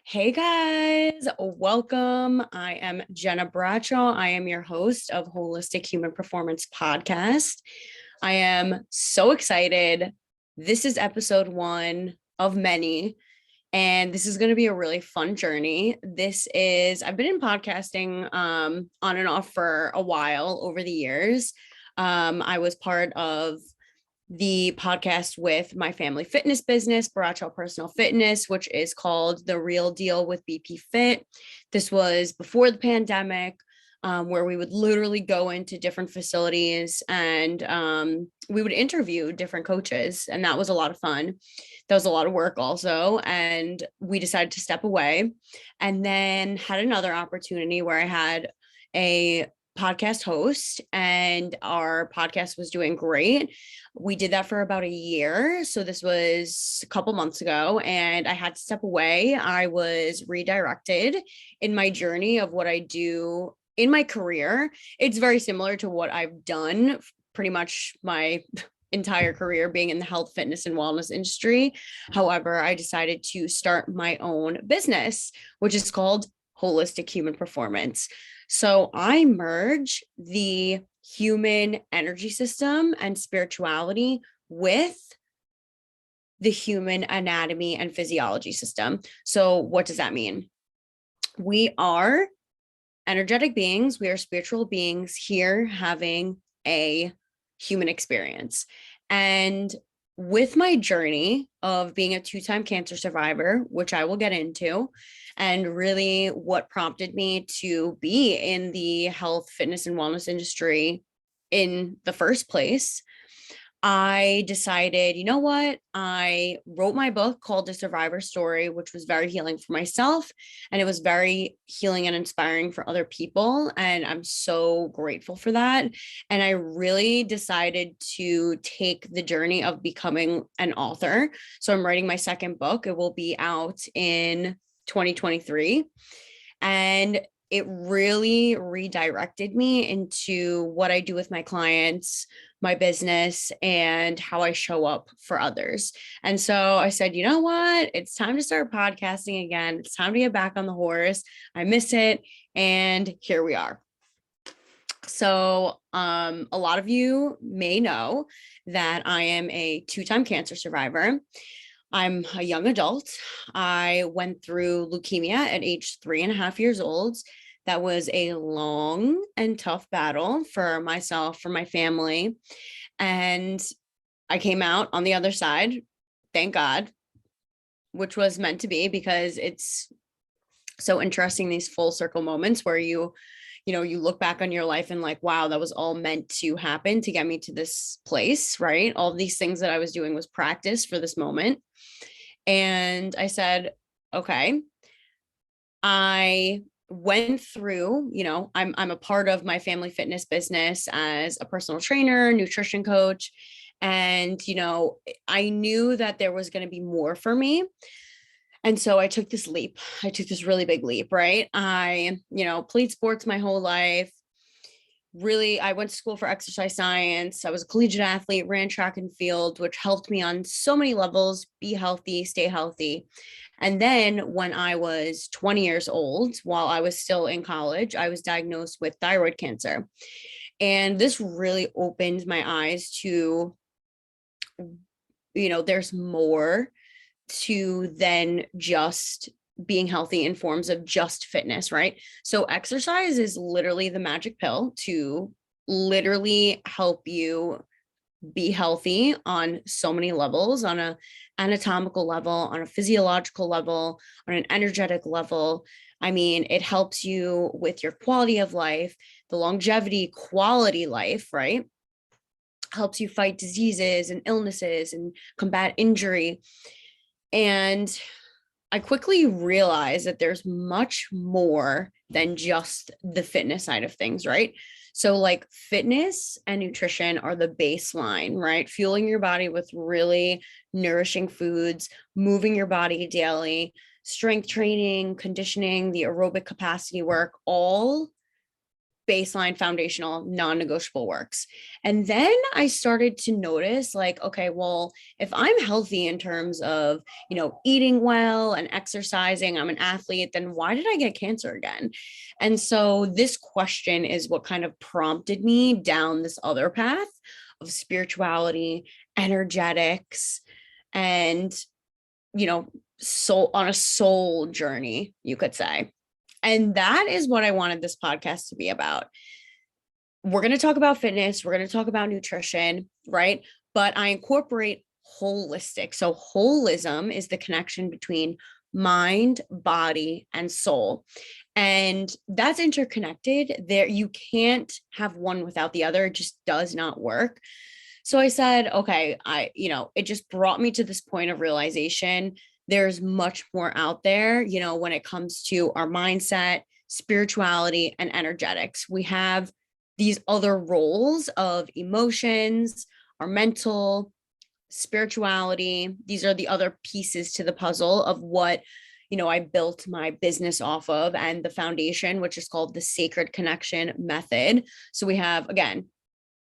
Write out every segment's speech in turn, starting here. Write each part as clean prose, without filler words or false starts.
Hey guys, welcome. I am Gena Bradshaw. I am your host of Holistic Human Performance Podcast. I am so excited. This is episode one of many, and this is going to be a really fun journey. I've been in podcasting on and off for a while over the years. I was part of the podcast with my family fitness business, Bradshaw Personal Fitness, which is called The Real Deal with BP Fit. This was before the pandemic, where we would literally go into different facilities and we would interview different coaches. And that was a lot of fun. That was a lot of work also. And we decided to step away and then had another opportunity where I had a podcast host and our podcast was doing great. We did that for about a year. So this was a couple months ago and I had to step away. I was redirected in my journey of what I do in my career. It's very similar to what I've done pretty much my entire career being in the health, fitness, and wellness industry. However, I decided to start my own business, which is called Holistic Human Performance. So I merge the human energy system and spirituality with the human anatomy and physiology system. So what does that mean? We are energetic beings. We are spiritual beings here having a human experience. And with my journey of being a two-time cancer survivor, which I will get into, and really what prompted me to be in the health, fitness, and wellness industry in the first place, I decided, you know what? I wrote my book called The Survivor Story, which was very healing for myself. And it was very healing and inspiring for other people. And I'm so grateful for that. And I really decided to take the journey of becoming an author. So I'm writing my second book. It will be out in 2023. And it really redirected me into what I do with my clients, my business, and how I show up for others. And so I said, you know what? It's time to start podcasting again. It's time to get back on the horse. I miss it. And here we are. So a lot of you may know that I am a two-time cancer survivor. I'm a young adult. I went through leukemia at age 3.5 years old. That was a long and tough battle for myself, for my family. And I came out on the other side, thank God, which was meant to be, because it's so interesting, these full circle moments where you look back on your life and like, wow, that was all meant to happen to get me to this place, right? All these things that I was doing was practice for this moment. And I said, okay, I went through, I'm a part of my family fitness business as a personal trainer, nutrition coach. And, I knew that there was going to be more for me. And so I took this leap. I took this really big leap, right? I, played sports my whole life. Really, I went to school for exercise science. I was a collegiate athlete, ran track and field, which helped me on so many levels, be healthy, stay healthy. And then when I was 20 years old, while I was still in college, I was diagnosed with thyroid cancer. And this really opened my eyes to, there's more to than just being healthy in forms of just fitness, right? So exercise is literally the magic pill to literally help you be healthy on so many levels, on a anatomical level, on a physiological level, on an energetic level. I mean, it helps you with your quality of life, the longevity, quality life, right? Helps you fight diseases and illnesses and combat injury. And I quickly realized that there's much more than just the fitness side of things, right? So like fitness and nutrition are the baseline, right? Fueling your body with really nourishing foods, moving your body daily, strength training, conditioning, the aerobic capacity work, all baseline, foundational, non-negotiable works. And then I started to notice like, okay, well, if I'm healthy in terms of, eating well and exercising, I'm an athlete, then why did I get cancer again? And so this question is what kind of prompted me down this other path of spirituality, energetics, and, soul, on a soul journey, you could say. And that is what I wanted this podcast to be about. We're going to talk about fitness. We're going to talk about nutrition, right? But I incorporate holistic. So holism is the connection between mind, body, and soul. And that's interconnected. There, you can't have one without the other. It just does not work. So I said, okay, it just brought me to this point of realization. There's much more out there, when it comes to our mindset, spirituality, and energetics. We have these other roles of emotions, our mental, spirituality. These are the other pieces to the puzzle of what, I built my business off of, and the foundation, which is called the Sacred Connection Method. So we have, again,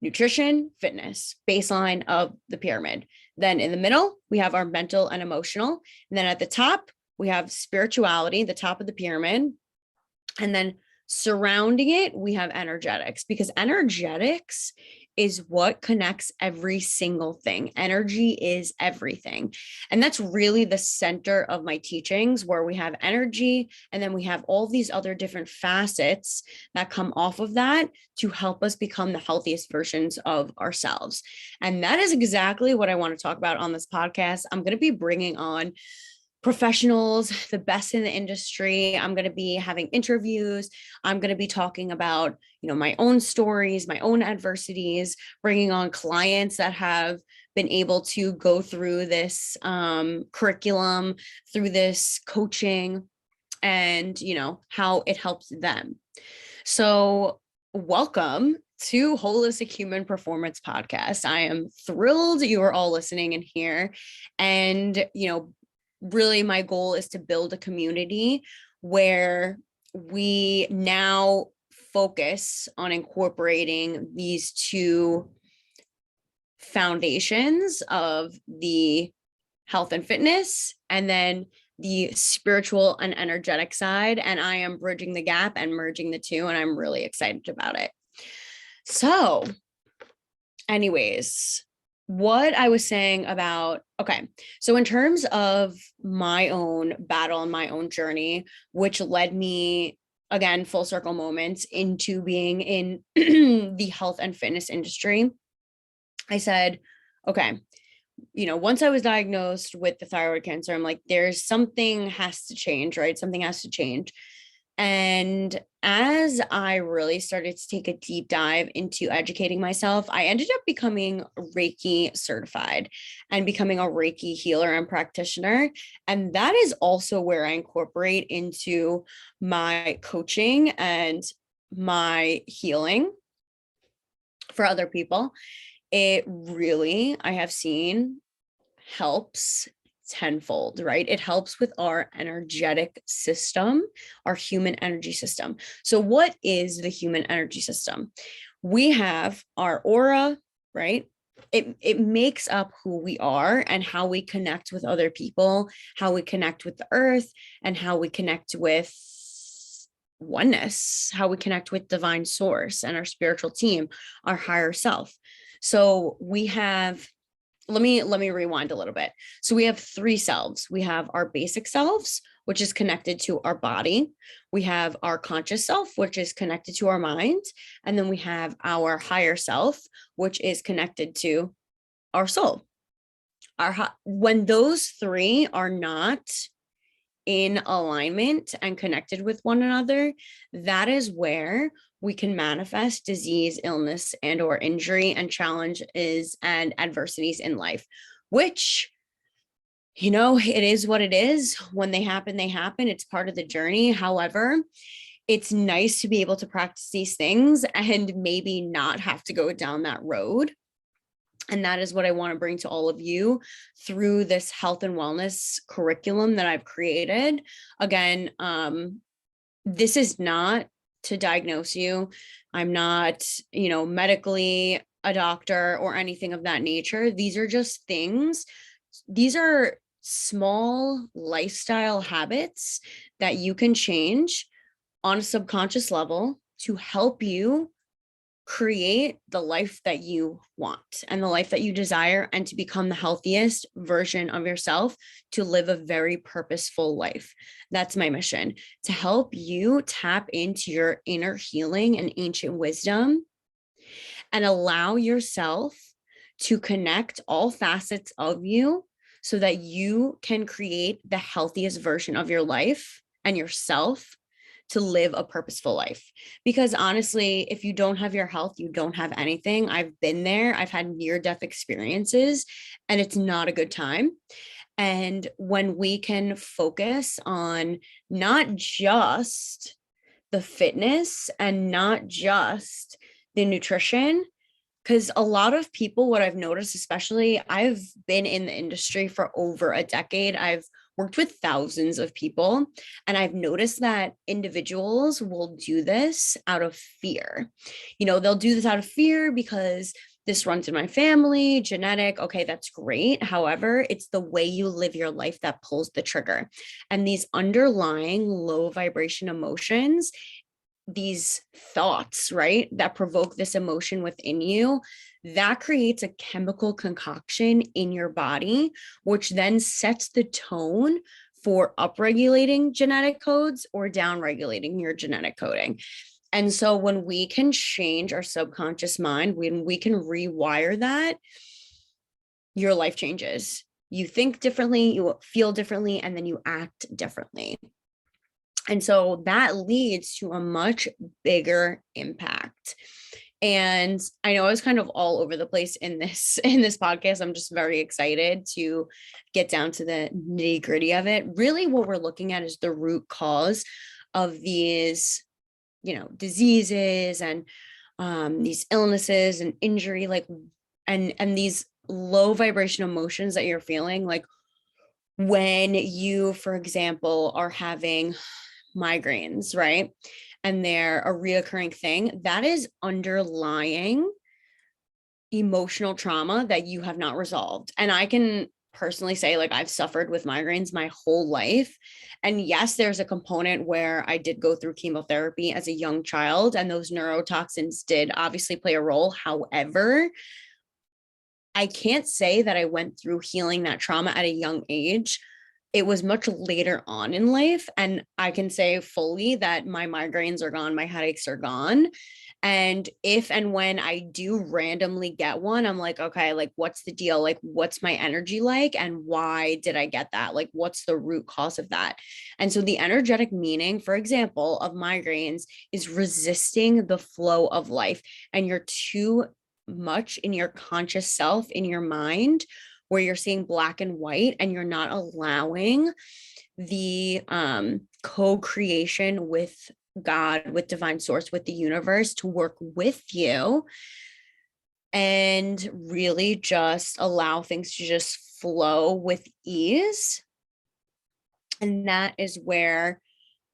nutrition, fitness, baseline of the pyramid. Then in the middle, we have our mental and emotional. And then at the top, we have spirituality, the top of the pyramid. And then surrounding it, we have energetics, because energetics is what connects every single thing. Energy is everything. And that's really the center of my teachings, where we have energy, and then we have all these other different facets that come off of that to help us become the healthiest versions of ourselves. And that is exactly what I want to talk about on this podcast. I'm going to be bringing on professionals, the best in the industry. I'm going to be having interviews. I'm going to be talking about, my own stories, my own adversities, bringing on clients that have been able to go through this curriculum, through this coaching, and, how it helps them. So welcome to Holistic Human Performance Podcast. I am thrilled you are all listening in here. And, really my goal is to build a community where we now focus on incorporating these two foundations of the health and fitness, and then the spiritual and energetic side. And I am bridging the gap and merging the two, and I'm really excited about it. So anyways, what I was saying about, okay, so in terms of my own battle and my own journey, which led me, again, full circle moments into being in the health and fitness industry, I said, okay, once I was diagnosed with the thyroid cancer, I'm like, there's something has to change, right? Something has to change. And as I really started to take a deep dive into educating myself, I ended up becoming Reiki certified and becoming a Reiki healer and practitioner. And that is also where I incorporate into my coaching and my healing for other people. It really, I have seen, helps tenfold, right? It helps with our energetic system, our human energy system. So what is the human energy system? We have our aura, right? It makes up who we are and how we connect with other people, how we connect with the earth, and how we connect with oneness, how we connect with divine source and our spiritual team, our higher self. So we have, let me rewind a little bit. So we have three selves. We have our basic selves, which is connected to our body. We have our conscious self, which is connected to our mind. And then we have our higher self, which is connected to our soul. When those three are not in alignment and connected with one another, that is where we can manifest disease, illness, and or injury and challenges and adversities in life, which, it is what it is. When they happen, they happen. It's part of the journey. However, it's nice to be able to practice these things and maybe not have to go down that road. And that is what I want to bring to all of you through this health and wellness curriculum that I've created. Again, this is not to diagnose you. I'm not, medically a doctor or anything of that nature. These are just things. These are small lifestyle habits that you can change on a subconscious level to help you create the life that you want and the life that you desire, and to become the healthiest version of yourself, to live a very purposeful life. That's my mission, to help you tap into your inner healing and ancient wisdom and allow yourself to connect all facets of you so that you can create the healthiest version of your life and yourself to live a purposeful life. Because honestly, if you don't have your health, you don't have anything. I've been there. I've had near-death experiences, and it's not a good time. And when we can focus on not just the fitness and not just the nutrition, because a lot of people, what I've noticed, especially, I've been in the industry for over a decade. I've worked with thousands of people, and I've noticed that individuals will do this out of fear. They'll do this out of fear because this runs in my family, genetic. Okay, that's great. However, it's the way you live your life that pulls the trigger. And these underlying low vibration emotions, these thoughts, right, that provoke this emotion within you, that creates a chemical concoction in your body, which then sets the tone for upregulating genetic codes or downregulating your genetic coding. And so when we can change our subconscious mind, when we can rewire that, your life changes. You think differently, you feel differently, and then you act differently. And so that leads to a much bigger impact. And I know I was kind of all over the place in this podcast. I'm just very excited to get down to the nitty-gritty of it. Really, what we're looking at is the root cause of these, diseases and these illnesses and injury, and these low vibration emotions that you're feeling, like when you, for example, are having migraines, right? And they're a reoccurring thing, that is underlying emotional trauma that you have not resolved. And I can personally say, like, I've suffered with migraines my whole life. And yes, there's a component where I did go through chemotherapy as a young child, and those neurotoxins did obviously play a role. However, I can't say that I went through healing that trauma at a young age. It was much later on in life. And I can say fully that my migraines are gone, my headaches are gone. And if and when I do randomly get one, I'm like, okay, like, what's the deal? Like, what's my energy like? And why did I get that? Like, what's the root cause of that? And so the energetic meaning, for example, of migraines is resisting the flow of life. And you're too much in your conscious self, in your mind, where you're seeing black and white, and you're not allowing the co-creation with God, with divine source, with the universe to work with you and really just allow things to just flow with ease. And that is where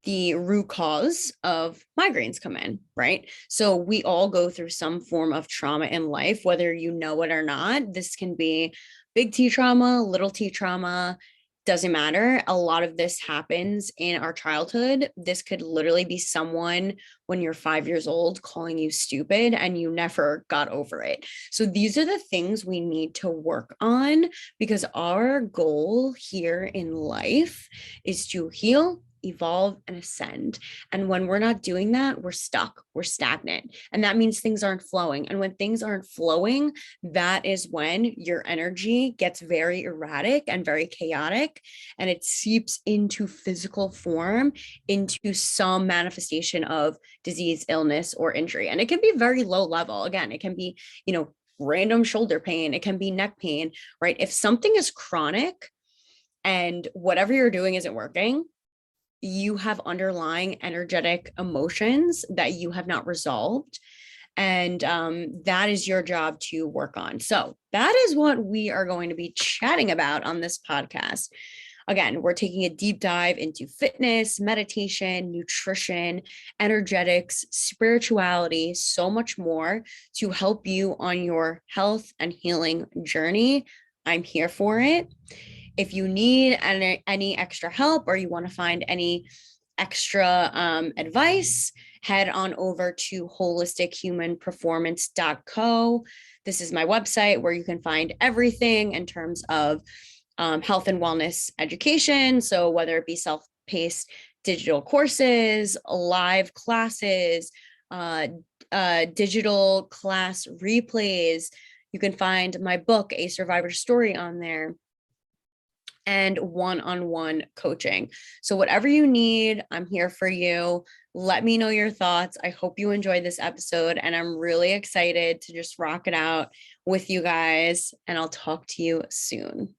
the root cause of migraines come in, right? So we all go through some form of trauma in life, whether you know it or not. This can be big T trauma, little T trauma, doesn't matter. A lot of this happens in our childhood. This could literally be someone when you're 5 years old calling you stupid and you never got over it. So these are the things we need to work on, because our goal here in life is to heal, evolve, and ascend. And when we're not doing that, we're stuck, we're stagnant. And that means things aren't flowing. And when things aren't flowing, that is when your energy gets very erratic and very chaotic, and it seeps into physical form, into some manifestation of disease, illness, or injury. And it can be very low level. Again, it can be, random shoulder pain, it can be neck pain, right? If something is chronic and whatever you're doing isn't working, you have underlying energetic emotions that you have not resolved. And that is your job to work on. So that is what we are going to be chatting about on this podcast. Again, we're taking a deep dive into fitness, meditation, nutrition, energetics, spirituality, so much more to help you on your health and healing journey. I'm here for it. If you need any extra help or you want to find any extra advice, head on over to holistichumanperformance.co. This is my website where you can find everything in terms of health and wellness education. So whether it be self-paced digital courses, live classes, digital class replays, you can find my book, A Survivor Story, on there, and one-on-one coaching. So whatever you need, I'm here for you. Let me know your thoughts. I hope you enjoyed this episode, and I'm really excited to just rock it out with you guys, and I'll talk to you soon.